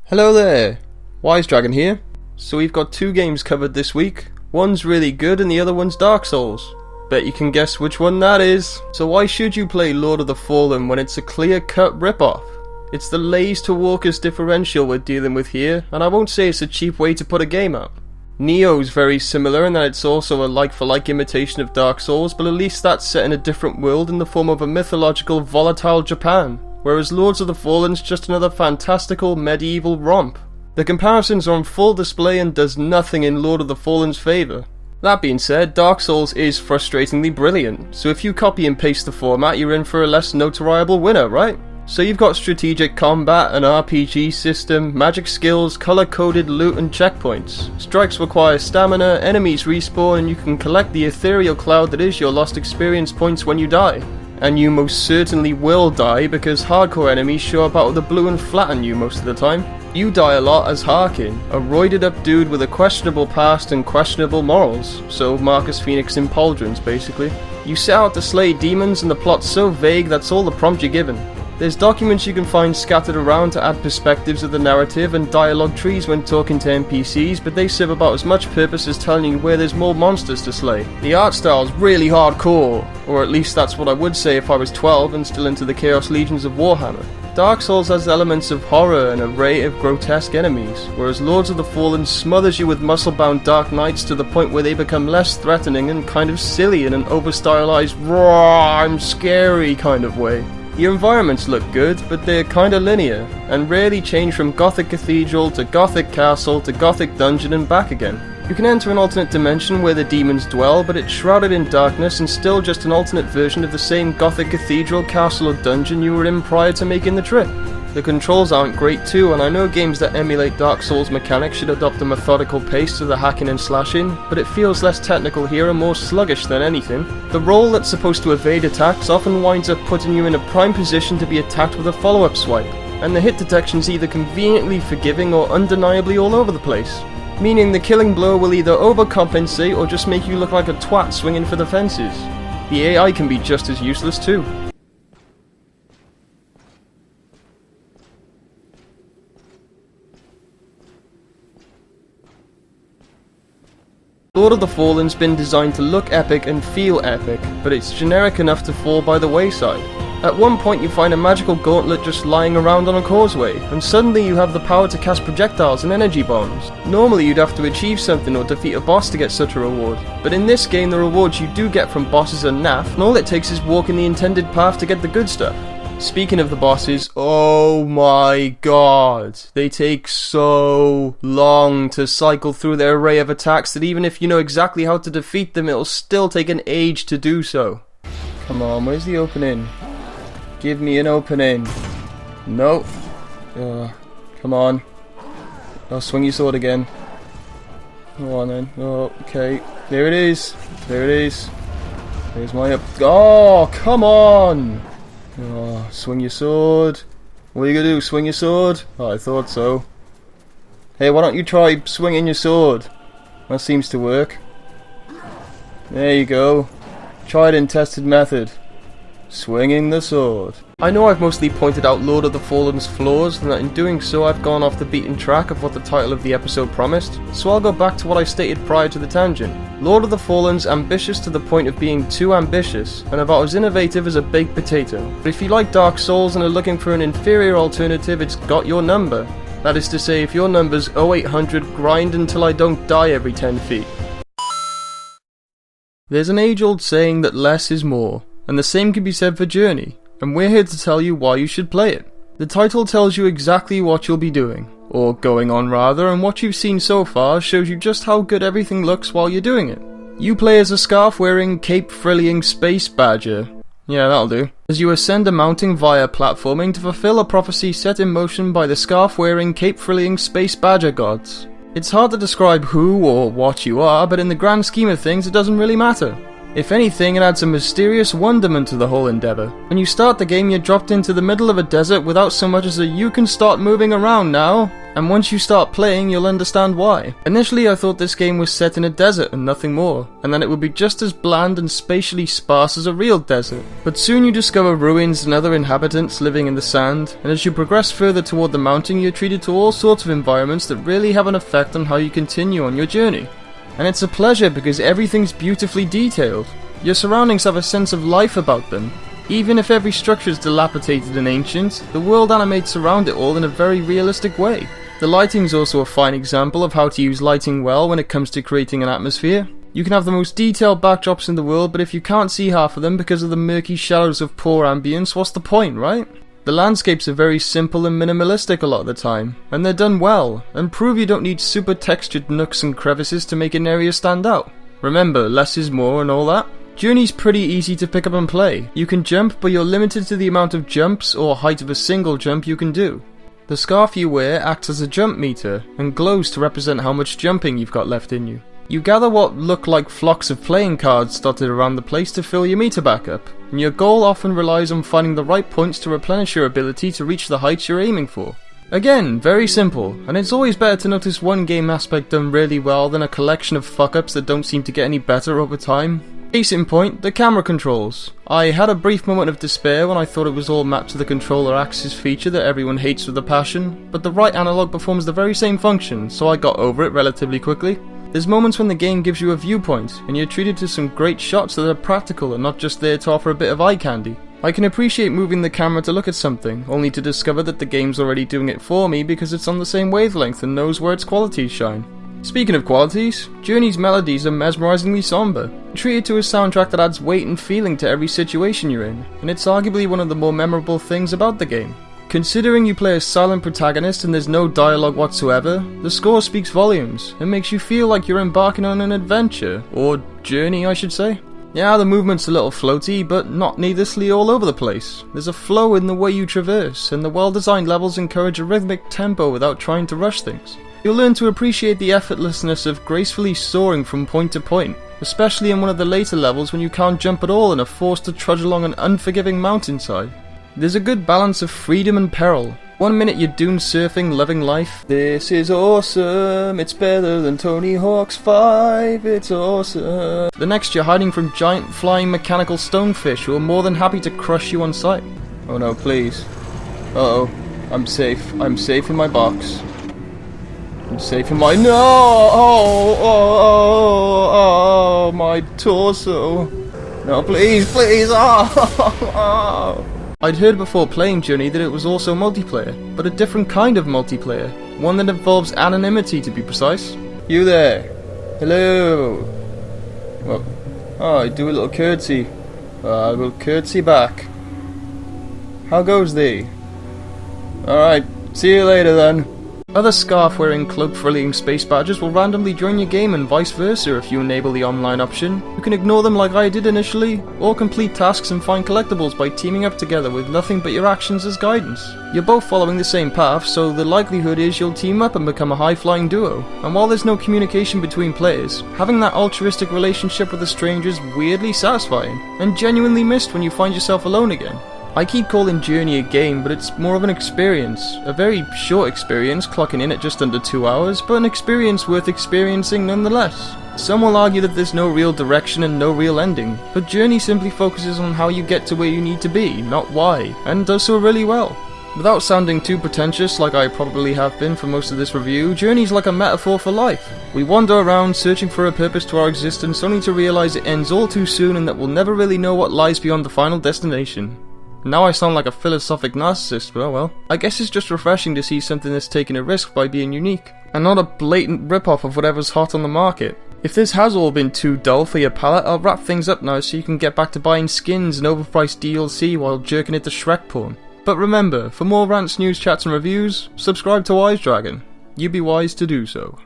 Hello there, Wise Dragon here. So we've got two games covered this week. One's really good and the other one's Dark Souls. Bet you can guess which one that is. So why should you play Lord of the Fallen when it's a clear-cut rip-off? It's the Lays to Walkers differential we're dealing with here, and I won't say it's a cheap way to put a game up. Nioh's very similar in that it's also a like-for-like imitation of Dark Souls, but at least that's set in a different world in the form of a mythological volatile Japan, whereas Lords of the Fallen's just another fantastical medieval romp. The comparisons are on full display and does nothing in Lord of the Fallen's favour. That being said, Dark Souls is frustratingly brilliant, so if you copy and paste the format you're in for a less notoriable winner, right? So you've got strategic combat, an RPG system, magic skills, colour-coded loot and checkpoints. Strikes require stamina, enemies respawn, and you can collect the ethereal cloud that is your lost experience points when you die. And you most certainly will die because hardcore enemies show up out of the blue and flatten you most of the time. You die a lot as Harkin, a roided up dude with a questionable past and questionable morals, so Marcus Phoenix in Pauldrons basically. You set out to slay demons and the plot's so vague that's all the prompt you're given. There's documents you can find scattered around to add perspectives of the narrative and dialogue trees when talking to NPCs, but they serve about as much purpose as telling you where there's more monsters to slay. The art style's really hardcore, or at least that's what I would say if I was 12 and still into the Chaos Legions of Warhammer. Dark Souls has elements of horror and an array of grotesque enemies, whereas Lords of the Fallen smothers you with muscle-bound dark knights to the point where they become less threatening and kind of silly in an over-stylized, raw, I'm scary kind of way. Your environments look good, but they're kinda linear, and rarely change from Gothic Cathedral to Gothic Castle to Gothic Dungeon and back again. You can enter an alternate dimension where the demons dwell, but it's shrouded in darkness and still just an alternate version of the same Gothic Cathedral, Castle or Dungeon you were in prior to making the trip. The controls aren't great too, and I know games that emulate Dark Souls mechanics should adopt a methodical pace to the hacking and slashing, but it feels less technical here and more sluggish than anything. The roll that's supposed to evade attacks often winds up putting you in a prime position to be attacked with a follow-up swipe, and the hit detection's either conveniently forgiving or undeniably all over the place, meaning the killing blow will either overcompensate or just make you look like a twat swinging for the fences. The AI can be just as useless too. Lord of the Fallen's been designed to look epic and feel epic, but it's generic enough to fall by the wayside. At one point you find a magical gauntlet just lying around on a causeway, and suddenly you have the power to cast projectiles and energy bombs. Normally you'd have to achieve something or defeat a boss to get such a reward, but in this game the rewards you do get from bosses are naff, and all it takes is walking the intended path to get the good stuff. Speaking of the bosses, oh my god, they take so long to cycle through their array of attacks that even if you know exactly how to defeat them, it'll still take an age to do so. Come on, where's the opening? Give me an opening. Nope. Come on. Oh, swing your sword again. Go on then. Oh, okay. There it is. There it is. There's my up. Oh, come on! Oh, swing your sword. What are you gonna do? Swing your sword? Oh, I thought so. Hey, why don't you try swinging your sword? That seems to work. There you go. Tried and tested method. Swinging the sword. I know I've mostly pointed out Lord of the Fallen's flaws, and that in doing so I've gone off the beaten track of what the title of the episode promised, so I'll go back to what I stated prior to the tangent. Lord of the Fallen's ambitious to the point of being too ambitious, and about as innovative as a baked potato. But if you like Dark Souls and are looking for an inferior alternative, it's got your number. That is to say, if your number's 0800 grind until I don't die every 10 feet. There's an age-old saying that less is more, and the same can be said for Journey, and we're here to tell you why you should play it. The title tells you exactly what you'll be doing, or going on rather, and what you've seen so far shows you just how good everything looks while you're doing it. You play as a scarf-wearing, cape-frilling space badger. Yeah, that'll do. As you ascend a mountain via platforming to fulfill a prophecy set in motion by the scarf-wearing, cape-frilling space badger gods. It's hard to describe who or what you are, but in the grand scheme of things it doesn't really matter. If anything, it adds a mysterious wonderment to the whole endeavour. When you start the game, you're dropped into the middle of a desert without so much as a "you can start moving around now," and once you start playing, you'll understand why. Initially, I thought this game was set in a desert and nothing more, and then it would be just as bland and spatially sparse as a real desert. But soon you discover ruins and other inhabitants living in the sand, and as you progress further toward the mountain, you're treated to all sorts of environments that really have an effect on how you continue on your journey. And it's a pleasure because everything's beautifully detailed. Your surroundings have a sense of life about them. Even if every structure is dilapidated and ancient, the world animates around it all in a very realistic way. The lighting's also a fine example of how to use lighting well when it comes to creating an atmosphere. You can have the most detailed backdrops in the world, but if you can't see half of them because of the murky shadows of poor ambience, what's the point, right? The landscapes are very simple and minimalistic a lot of the time, and they're done well, and prove you don't need super textured nooks and crevices to make an area stand out. Remember, less is more and all that. Journey's pretty easy to pick up and play. You can jump, but you're limited to the amount of jumps or height of a single jump you can do. The scarf you wear acts as a jump meter, and glows to represent how much jumping you've got left in you. You gather what look like flocks of playing cards dotted around the place to fill your meter back up, and your goal often relies on finding the right points to replenish your ability to reach the heights you're aiming for. Again, very simple, and it's always better to notice one game aspect done really well than a collection of fuck-ups that don't seem to get any better over time. Case in point, the camera controls. I had a brief moment of despair when I thought it was all mapped to the controller axis feature that everyone hates with a passion, but the right analog performs the very same function, so I got over it relatively quickly. There's moments when the game gives you a viewpoint, and you're treated to some great shots that are practical and not just there to offer a bit of eye candy. I can appreciate moving the camera to look at something, only to discover that the game's already doing it for me because it's on the same wavelength and knows where its qualities shine. Speaking of qualities, Journey's melodies are mesmerizingly somber, treated to a soundtrack that adds weight and feeling to every situation you're in, and it's arguably one of the more memorable things about the game. Considering you play a silent protagonist and there's no dialogue whatsoever, the score speaks volumes and makes you feel like you're embarking on an adventure, or journey I should say. Yeah, the movement's a little floaty, but not needlessly all over the place. There's a flow in the way you traverse, and the well-designed levels encourage a rhythmic tempo without trying to rush things. You'll learn to appreciate the effortlessness of gracefully soaring from point to point, especially in one of the later levels when you can't jump at all and are forced to trudge along an unforgiving mountainside. There's a good balance of freedom and peril. 1 minute you're dune surfing, loving life. This is awesome, it's better than Tony Hawk's 5, it's awesome. The next you're hiding from giant flying mechanical stonefish who are more than happy to crush you on sight. Oh no, please. Uh-oh, I'm safe in my box. I'm safe in my... No! Oh, my torso. No, please, oh. I'd heard before playing Journey that it was also multiplayer, but a different kind of multiplayer, one that involves anonymity to be precise. You there? Hello? Well, I do a little curtsy. I will curtsy back. How goes thee? Alright, see you later then. Other scarf-wearing, cloak-frilling space badgers will randomly join your game and vice versa if you enable the online option. You can ignore them like I did initially, or complete tasks and find collectibles by teaming up together with nothing but your actions as guidance. You're both following the same path, so the likelihood is you'll team up and become a high-flying duo. And while there's no communication between players, having that altruistic relationship with a stranger is weirdly satisfying, and genuinely missed when you find yourself alone again. I keep calling Journey a game, but it's more of an experience. A very short experience, clocking in at just under 2 hours, but an experience worth experiencing nonetheless. Some will argue that there's no real direction and no real ending, but Journey simply focuses on how you get to where you need to be, not why, and does so really well. Without sounding too pretentious like I probably have been for most of this review, Journey's like a metaphor for life. We wander around searching for a purpose to our existence only to realize it ends all too soon and that we'll never really know what lies beyond the final destination. Now I sound like a philosophic narcissist, but oh well. I guess it's just refreshing to see something that's taking a risk by being unique, and not a blatant rip-off of whatever's hot on the market. If this has all been too dull for your palate, I'll wrap things up now so you can get back to buying skins and overpriced DLC while jerking it to Shrek porn. But remember, for more rants, news, chats and reviews, subscribe to Wise Dragon. You be wise to do so.